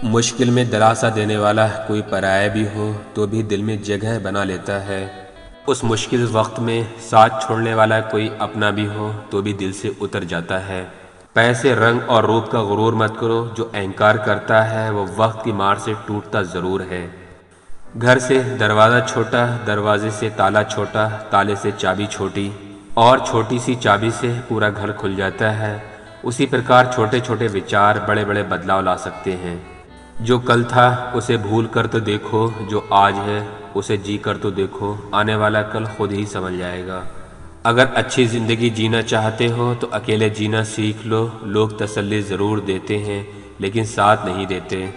मुश्किल में दिलासा देने वाला कोई पराया भी हो तो भी दिल में जगह बना लेता है। उस मुश्किल वक्त में साथ छोड़ने वाला कोई अपना भी हो तो भी दिल से उतर जाता है। पैसे, रंग और रूप का गुरूर मत करो, जो अहंकार करता है वो वक्त की मार से टूटता ज़रूर है। घर से दरवाज़ा छोटा, दरवाजे से ताला छोटा, ताले से चाबी छोटी और छोटी सी चाबी से पूरा घर खुल जाता है। उसी प्रकार छोटे छोटे विचार बड़े बड़े बदलाव ला सकते हैं। जो कल था उसे भूल कर तो देखो, जो आज है उसे जी कर तो देखो, आने वाला कल खुद ही समझ जाएगा। अगर अच्छी ज़िंदगी जीना चाहते हो तो अकेले जीना सीख लो। लोग तसल्ली ज़रूर देते हैं लेकिन साथ नहीं देते।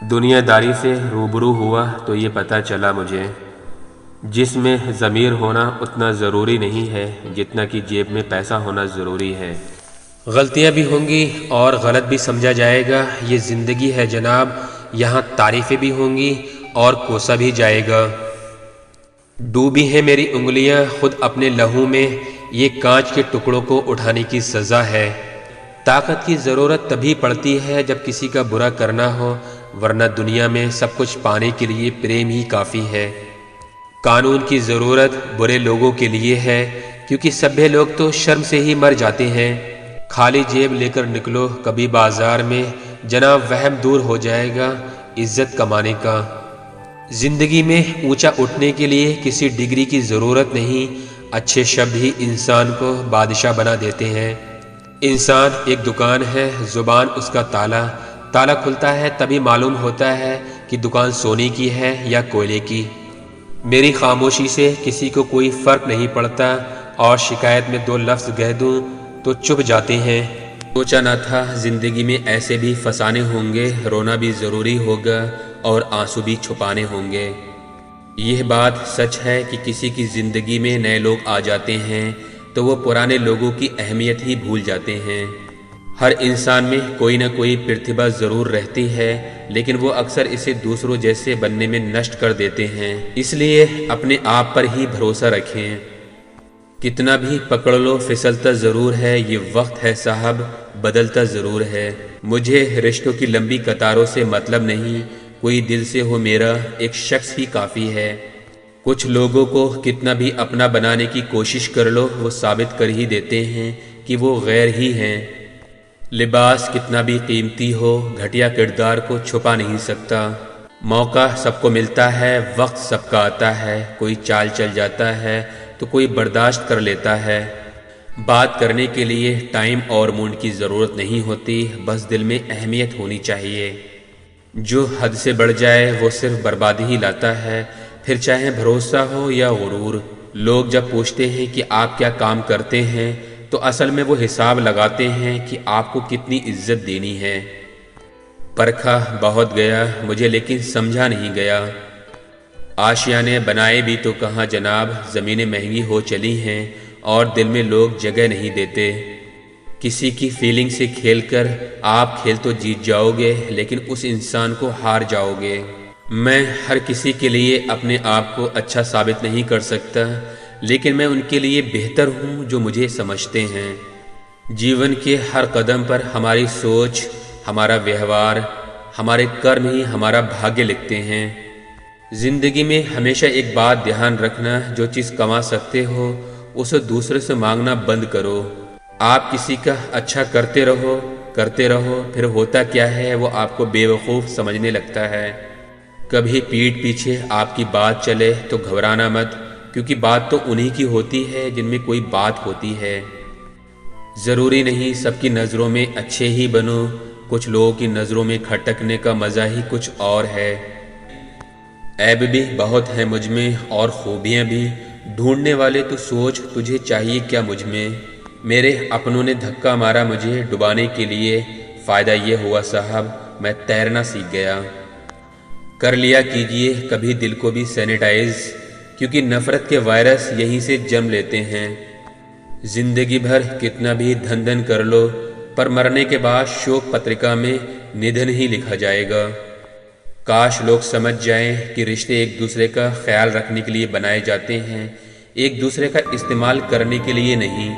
दुनियादारी से रूबरू हुआ तो ये पता चला मुझे, जिसमें ज़मीर होना उतना ज़रूरी नहीं है जितना कि जेब में पैसा होना ज़रूरी है। गलतियां भी होंगी और गलत भी समझा जाएगा, ये ज़िंदगी है जनाब। यहाँ तारीफ़ें भी होंगी और कोसा भी जाएगा। डूबी हैं मेरी उंगलियां खुद अपने लहू में, ये कांच के टुकड़ों को उठाने की सज़ा है। ताकत की ज़रूरत तभी पड़ती है जब किसी का बुरा करना हो, वरना दुनिया में सब कुछ पाने के लिए प्रेम ही काफ़ी है। कानून की ज़रूरत बुरे लोगों के लिए है, क्योंकि सभ्य लोग तो शर्म से ही मर जाते हैं। खाली जेब लेकर निकलो कभी बाजार में, जनाब वहम दूर हो जाएगा इज्जत कमाने का। जिंदगी में ऊंचा उठने के लिए किसी डिग्री की ज़रूरत नहीं, अच्छे शब्द ही इंसान को बादशाह बना देते हैं। इंसान एक दुकान है, ज़ुबान उसका ताला। ताला खुलता है तभी मालूम होता है कि दुकान सोने की है या कोयले की। मेरी खामोशी से किसी को कोई फ़र्क नहीं पड़ता और शिकायत में दो लफ्ज़ कह दूँ तो चुप जाते हैं। सोचा न था जिंदगी में ऐसे भी फसाने होंगे, रोना भी ज़रूरी होगा और आंसू भी छुपाने होंगे। यह बात सच है कि किसी की ज़िंदगी में नए लोग आ जाते हैं तो वो पुराने लोगों की अहमियत ही भूल जाते हैं। हर इंसान में कोई ना कोई प्रतिभा ज़रूर रहती है, लेकिन वो अक्सर इसे दूसरों जैसे बनने में नष्ट कर देते हैं। इसलिए अपने आप पर ही भरोसा रखें। कितना भी पकड़ लो फिसलता ज़रूर है, ये वक्त है साहब बदलता ज़रूर है। मुझे रिश्तों की लंबी कतारों से मतलब नहीं, कोई दिल से हो मेरा एक शख्स ही काफ़ी है। कुछ लोगों को कितना भी अपना बनाने की कोशिश कर लो, वो साबित कर ही देते हैं कि वो गैर ही हैं। लिबास कितना भी कीमती हो, घटिया किरदार को छुपा नहीं सकता। मौका सबको मिलता है, वक्त सबका आता है, कोई चाल चल जाता है तो कोई बर्दाश्त कर लेता है। बात करने के लिए टाइम और मूड की ज़रूरत नहीं होती, बस दिल में अहमियत होनी चाहिए। जो हद से बढ़ जाए वो सिर्फ बर्बादी ही लाता है, फिर चाहे भरोसा हो या गुरूर। लोग जब पूछते हैं कि आप क्या काम करते हैं तो असल में वो हिसाब लगाते हैं कि आपको कितनी इज्जत देनी है। परखा बहुत गया मुझे लेकिन समझा नहीं गया। आशियाने बनाए भी तो कहाँ जनाब, ज़मीनें महंगी हो चली हैं और दिल में लोग जगह नहीं देते। किसी की फीलिंग से खेलकर आप खेल तो जीत जाओगे, लेकिन उस इंसान को हार जाओगे। मैं हर किसी के लिए अपने आप को अच्छा साबित नहीं कर सकता, लेकिन मैं उनके लिए बेहतर हूँ जो मुझे समझते हैं। जीवन के हर कदम पर हमारी सोच, हमारा व्यवहार, हमारे कर्म ही हमारा भाग्य लिखते हैं। जिंदगी में हमेशा एक बात ध्यान रखना, जो चीज़ कमा सकते हो उसे दूसरे से मांगना बंद करो। आप किसी का अच्छा करते रहो, फिर होता क्या है वो आपको बेवकूफ़ समझने लगता है। कभी पीठ पीछे आपकी बात चले तो घबराना मत, क्योंकि बात तो उन्हीं की होती है जिनमें कोई बात होती है। ज़रूरी नहीं सबकी नज़रों में अच्छे ही बनो, कुछ लोगों की नज़रों में खटकने का मज़ा ही कुछ और है। ऐब भी बहुत है मुझ में और खूबियाँ भी, ढूंढने वाले तो सोच तुझे चाहिए क्या मुझ में। मेरे अपनों ने धक्का मारा मुझे डुबाने के लिए, फ़ायदा ये हुआ साहब मैं तैरना सीख गया। कर लिया कीजिए कभी दिल को भी सैनिटाइज, क्योंकि नफ़रत के वायरस यहीं से जन्म लेते हैं। ज़िंदगी भर कितना भी धन धन कर लो, पर मरने के बाद शोक पत्रिका में निधन ही लिखा जाएगा। काश लोग समझ जाएं कि रिश्ते एक दूसरे का ख्याल रखने के लिए बनाए जाते हैं, एक दूसरे का इस्तेमाल करने के लिए नहीं।